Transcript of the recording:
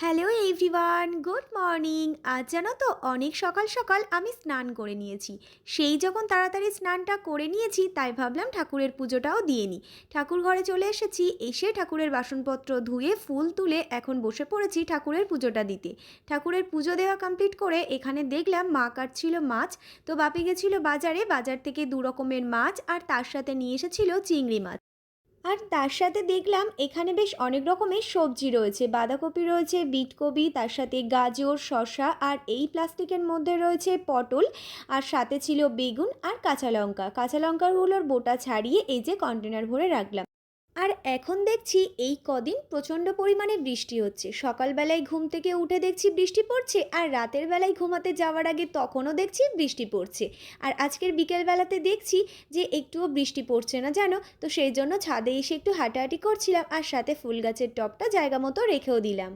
Hello everyone, good morning. আজ জানো তো অনেক সকাল সকাল আমি স্নান করে নিয়েছি। সেই যখন তাড়াতাড়ি স্নানটা করে নিয়েছি তাই ভাবলাম ঠাকুরের পুজোটাও দিয়ে নিই। ঠাকুর ঘরে চলে এসেছি, এসে ঠাকুরের বাসনপত্র ধুয়ে ফুল তুলে এখন বসে পড়েছি ঠাকুরের পুজোটা দিতে। ঠাকুরের পুজো দেওয়া কমপ্লিট করে এখানে দেখলাম মা কাটছিল মাছ। তো বাপি গেছিলো বাজারে, বাজার থেকে দু রকমের মাছ আর তার সাথে নিয়ে এসেছিল চিংড়ি মাছ। আর তার সাথে দেখলাম এখানে বেশ অনেক রকমের সবজি রয়েছে, বাঁধাকপি রয়েছে, বিটকপি, তার সাথে গাজর, শসা, আর এই প্লাস্টিকের মধ্যে রয়েছে পটল। আর সাথে ছিল বেগুন আর কাঁচা লঙ্কা। কাঁচা লঙ্কাগুলোর বোটা ছাড়িয়ে এই যে কন্টেনার ভরে রাখলাম। আর এখন দেখছি এই কদিন প্রচণ্ড পরিমাণে বৃষ্টি হচ্ছে। সকালবেলায় ঘুম থেকে উঠে দেখছি বৃষ্টি পড়ছে, আর রাতের বেলায় ঘুমাতে যাওয়ার আগে তখনও দেখছি বৃষ্টি পড়ছে। আর আজকের বিকেলবেলাতে দেখছি যে একটুও বৃষ্টি পড়ছে না জানো। তো সেই জন্য ছাদে এসে একটু হাঁটাহাঁটি করছিলাম, আর সাথে ফুল গাছের টবটা জায়গা মতো রেখেও দিলাম।